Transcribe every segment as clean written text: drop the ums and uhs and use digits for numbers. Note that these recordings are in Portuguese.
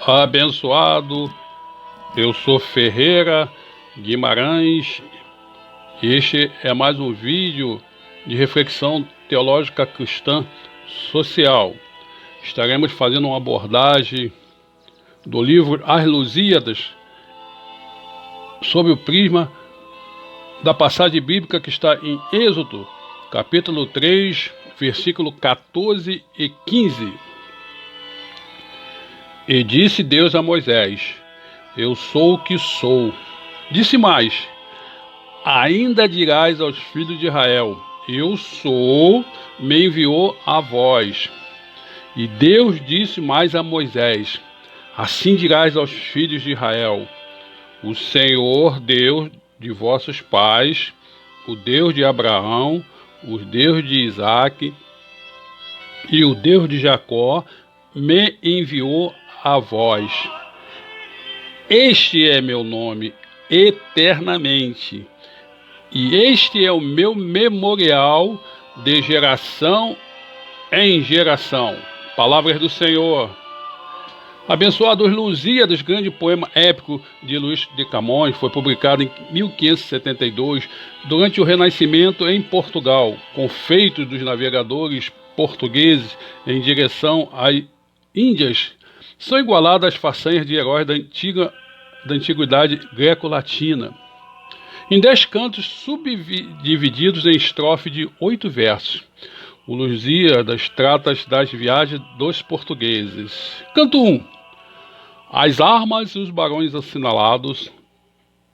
Abençoado, eu sou Ferreira Guimarães. Este é mais um vídeo de reflexão teológica cristã social. Estaremos fazendo uma abordagem do livro As Lusíadas sob o prisma da passagem bíblica que está em Êxodo, capítulo 3, versículo 14 e 15. E disse Deus a Moisés: Eu sou o que sou. Disse mais: Ainda dirás aos filhos de Israel: Eu sou, me enviou a vós. E Deus disse mais a Moisés: Assim dirás aos filhos de Israel: O Senhor Deus de vossos pais, o Deus de Abraão, o Deus de Isaque e o Deus de Jacó, me enviou a vós. Este é meu nome eternamente, e este é o meu memorial de geração em geração. Palavras do Senhor. Abençoados Lusíadas, grande poema épico de Luís de Camões, foi publicado em 1572, durante o Renascimento em Portugal, com feitos dos navegadores portugueses em direção às Índias, são igualadas às façanhas de heróis da antiguidade greco-latina. Em 10 cantos subdivididos em estrofe de 8 versos, o Lusíadas trata das viagens dos portugueses. Canto 1. As armas e os barões assinalados,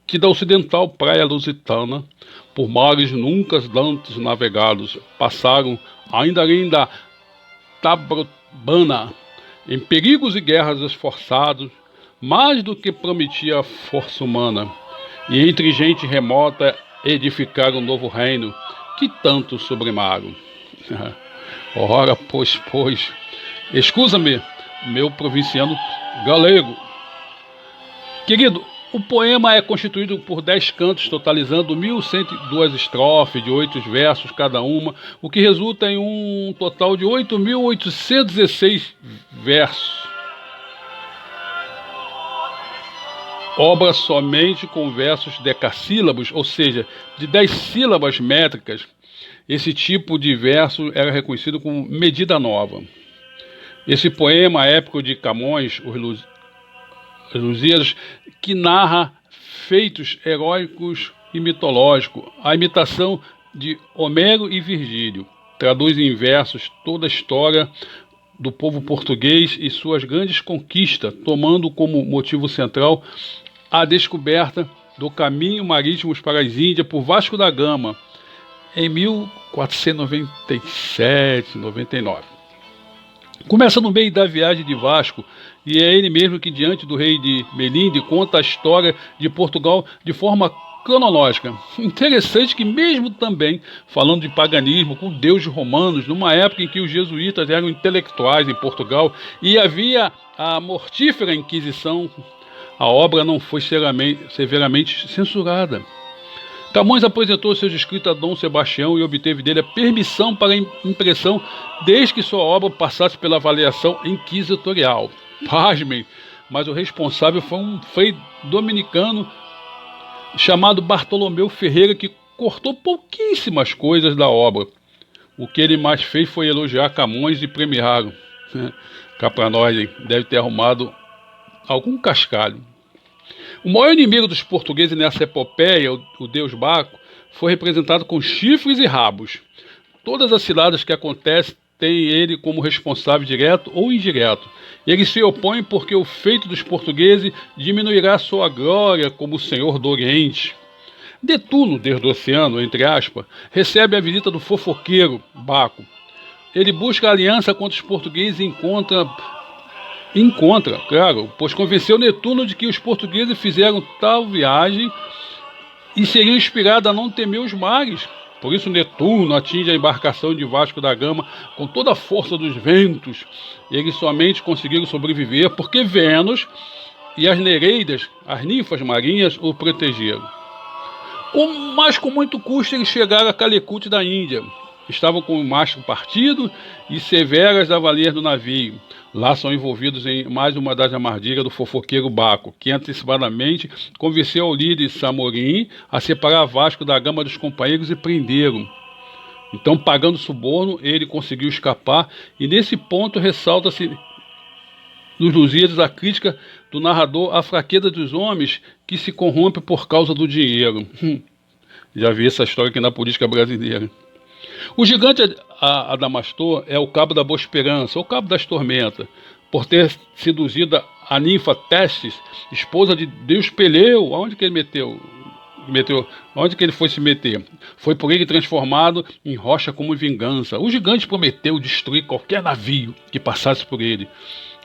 que da ocidental praia lusitana, por mares nunca dantes navegados, passaram ainda além da Taprobana, em perigos e guerras esforçados, mais do que prometia a força humana, e entre gente remota edificaram um novo reino, que tanto sobremaram. Ora, pois, escusa-me, meu provinciano galego. Querido, o poema é constituído por 10 cantos, totalizando 1.102 estrofes de 8 versos cada uma, o que resulta em um total de 8.816 versos. Obra somente com versos decassílabos, ou seja, de 10 sílabas métricas. Esse tipo de verso era reconhecido como medida nova. Esse poema épico de Camões, Os Lusíadas, que narra feitos heróicos e mitológicos, a imitação de Homero e Virgílio, traduz em versos toda a história do povo português e suas grandes conquistas, tomando como motivo central a descoberta do caminho marítimo para as Índias por Vasco da Gama, em 1497-99. Começa no meio da viagem de Vasco, e é ele mesmo que, diante do rei de Melinde, conta a história de Portugal de forma cronológica. Interessante que, mesmo também falando de paganismo com deuses romanos, numa época em que os jesuítas eram intelectuais em Portugal e havia a mortífera Inquisição, a obra não foi severamente censurada. Camões apresentou seus escritos a Dom Sebastião e obteve dele a permissão para a impressão, desde que sua obra passasse pela avaliação inquisitorial. Pasmem, mas o responsável foi um frei dominicano chamado Bartolomeu Ferreira, que cortou pouquíssimas coisas da obra. O que ele mais fez foi elogiar Camões e premiá-lo. Cá para nós, hein? Deve ter arrumado algum cascalho. O maior inimigo dos portugueses nessa epopeia, o deus Baco, foi representado com chifres e rabos. Todas as ciladas que acontecem têm ele como responsável direto ou indireto. Ele se opõe porque o feito dos portugueses diminuirá sua glória como o Senhor do Oriente. Netuno, desde o oceano, entre aspas, recebe a visita do fofoqueiro Baco. Ele busca aliança contra os portugueses e encontra, claro, pois convenceu Netuno de que os portugueses fizeram tal viagem e seriam inspirados a não temer os mares. Por isso Netuno atinge a embarcação de Vasco da Gama com toda a força dos ventos. Eles somente conseguiram sobreviver porque Vênus e as Nereidas, as ninfas marinhas, o protegeram. Mas com muito custo eles chegaram a Calicut da Índia. estavam com o mastro partido e severas a valer do navio. Lá são envolvidos em mais uma das armadilhas do fofoqueiro Baco, que antecipadamente convenceu o líder Samorim a separar Vasco da gama dos companheiros e prenderam. Então, pagando suborno, ele conseguiu escapar, e nesse ponto ressalta-se nos Lusíadas a crítica do narrador à fraqueza dos homens que se corrompem por causa do dinheiro. Já vi essa história aqui na política brasileira. O gigante Adamastor é o cabo da Boa Esperança, ou cabo das tormentas, por ter seduzido a ninfa Testes, esposa de Deus Peleu. Aonde que ele onde que ele foi se meter? Foi por ele transformado em rocha como vingança. O gigante prometeu destruir qualquer navio que passasse por ele.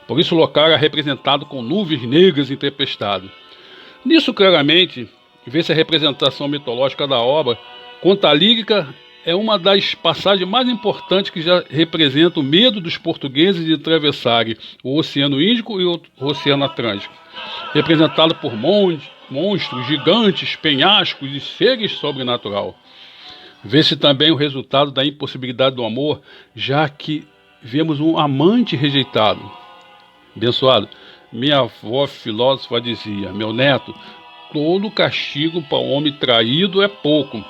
Por isso o local era representado com nuvens negras e tempestade. Nisso, claramente, vê-se a representação mitológica da obra, quanto a lírica é uma das passagens mais importantes que já representa o medo dos portugueses de atravessarem o Oceano Índico e o Oceano Atlântico, representado por monstros, gigantes, penhascos e seres sobrenaturais. Vê-se também o resultado da impossibilidade do amor, já que vemos um amante rejeitado. Abençoado, minha avó filósofa dizia: meu neto, todo castigo para o homem traído é pouco.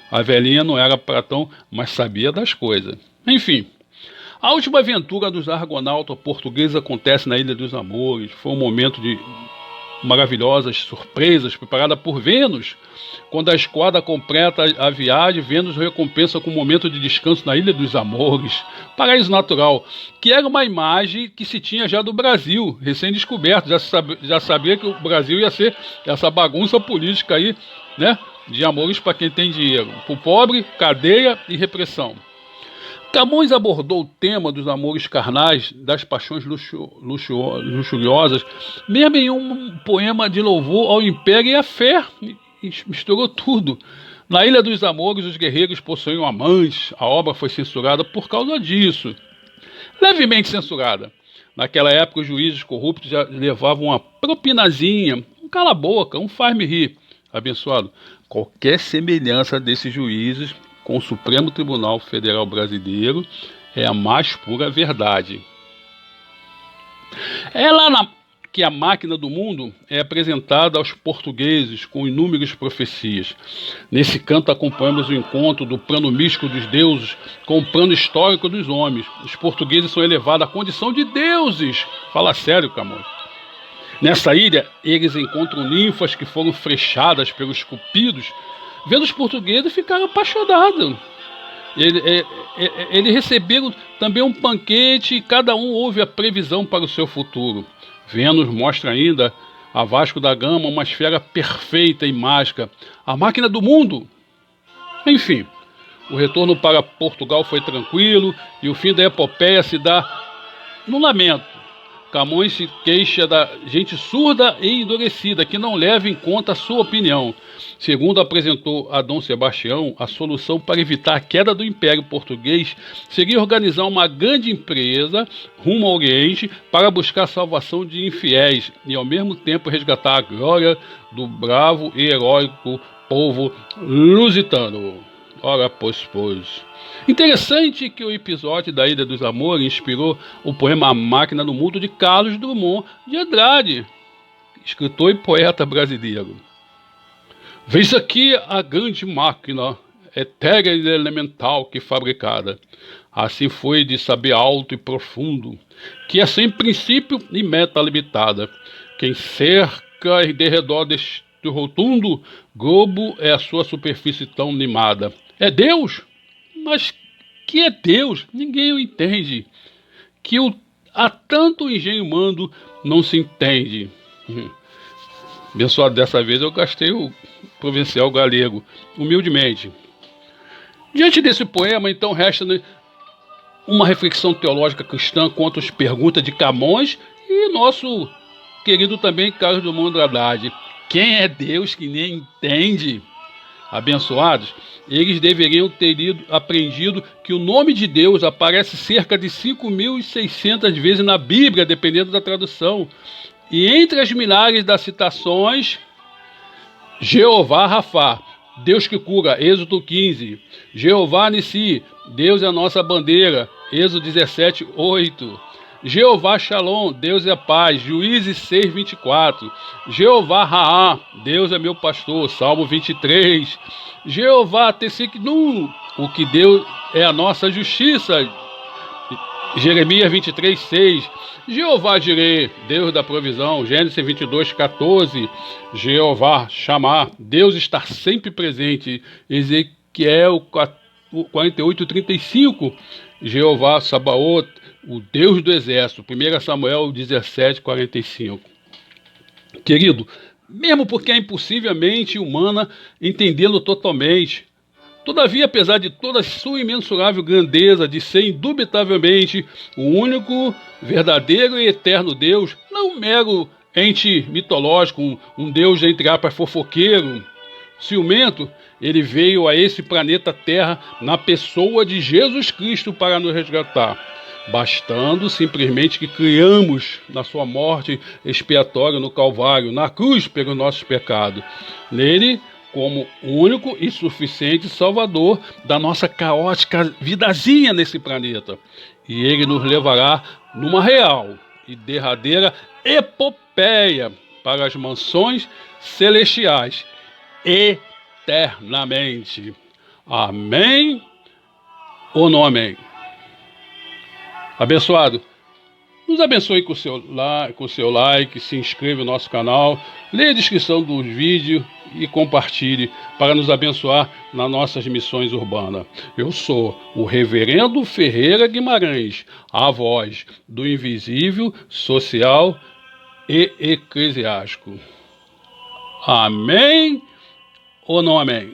A velhinha não era pratão, mas sabia das coisas. Enfim, a última aventura dos argonautas portugueses acontece na Ilha dos Amores. Foi um momento de maravilhosas surpresas preparada por Vênus. Quando a esquadra completa a viagem, Vênus recompensa com um momento de descanso na Ilha dos Amores, paraíso natural, que era uma imagem que se tinha já do Brasil, recém-descoberto. Já sabia que o Brasil ia ser essa bagunça política aí, né? De amores para quem tem dinheiro. Para o pobre, cadeia e repressão. Camões abordou o tema dos amores carnais, das paixões luxuriosas, mesmo em um poema de louvor ao império e à fé. Misturou tudo. Na Ilha dos Amores, os guerreiros possuíam amantes. A obra foi censurada por causa disso. Levemente censurada. Naquela época, os juízes corruptos já levavam uma propinazinha, um cala-boca, um faz-me rir. Abençoado, qualquer semelhança desses juízes com o Supremo Tribunal Federal Brasileiro é a mais pura verdade. É lá que a máquina do mundo é apresentada aos portugueses com inúmeras profecias. Nesse canto acompanhamos o encontro do plano místico dos deuses com o plano histórico dos homens. Os portugueses são elevados à condição de deuses. Fala sério, Camões. Nessa ilha, eles encontram ninfas que foram frechadas pelos cupidos. Vendo os portugueses, ficaram apaixonados. Eles receberam também um banquete e cada um ouve a previsão para o seu futuro. Vênus mostra ainda a Vasco da Gama uma esfera perfeita e mágica, a máquina do mundo. Enfim, o retorno para Portugal foi tranquilo e o fim da epopeia se dá no lamento. Camões se queixa da gente surda e endurecida, que não leva em conta a sua opinião. Segundo apresentou a Dom Sebastião, a solução para evitar a queda do Império Português seria organizar uma grande empresa rumo ao Oriente para buscar a salvação de infiéis e, ao mesmo tempo, resgatar a glória do bravo e heróico povo lusitano. Ora, pois. Interessante que o episódio da Ilha dos Amores inspirou o poema A Máquina do Mundo de Carlos Drummond de Andrade, escritor e poeta brasileiro. Veis aqui a grande máquina, etérea e elemental que fabricada. Assim foi de saber alto e profundo, que é sem princípio e meta limitada. Quem cerca em derredor deste rotundo globo é a sua superfície tão nimada. É Deus? Mas que é Deus? Ninguém o entende. Que há tanto engenho humano não se entende. Pessoal, dessa vez eu gastei o provincial galego, humildemente. Diante desse poema, então, resta uma reflexão teológica cristã quanto às perguntas de Camões e nosso querido também Carlos Drummond de Andrade. Quem é Deus que nem entende? Abençoados, eles deveriam ter aprendido que o nome de Deus aparece cerca de 5.600 vezes na Bíblia, dependendo da tradução. E entre as milhares das citações, Jeová Rafá, Deus que cura, Êxodo 15. Jeová Nissi, Deus é a nossa bandeira, Êxodo 17, 8. Jeová Shalom, Deus é paz, Juízes 6, 24. Jeová Raá, Deus é meu pastor, Salmo 23. Jeová Tessiknu, o que Deus é a nossa justiça, Jeremias 23, 6. Jeová Jireh, Deus da provisão, Gênesis 22, 14. Jeová Chamar, Deus está sempre presente, Ezequiel 48, 35. Jeová Sabaoth, o Deus do exército, 1 Samuel 17, 45. Querido, mesmo porque é impossível a mente humana entendê-lo totalmente, todavia, apesar de toda a sua imensurável grandeza, de ser indubitavelmente o único, verdadeiro e eterno Deus, não um mero ente mitológico, um Deus, entre aspas, fofoqueiro, ciumento, ele veio a esse planeta Terra na pessoa de Jesus Cristo para nos resgatar, bastando simplesmente que criamos na sua morte expiatória no Calvário, na cruz pelos nossos pecados. Nele, como único e suficiente Salvador da nossa caótica vidazinha nesse planeta. E ele nos levará numa real e derradeira epopeia para as mansões celestiais eternamente. Amém ou não amém? Abençoado, nos abençoe com o seu like, se inscreva no nosso canal, leia a descrição dos vídeos e compartilhe para nos abençoar nas nossas missões urbanas. Eu sou o Reverendo Ferreira Guimarães, a voz do invisível, social e eclesiástico. Amém ou não amém?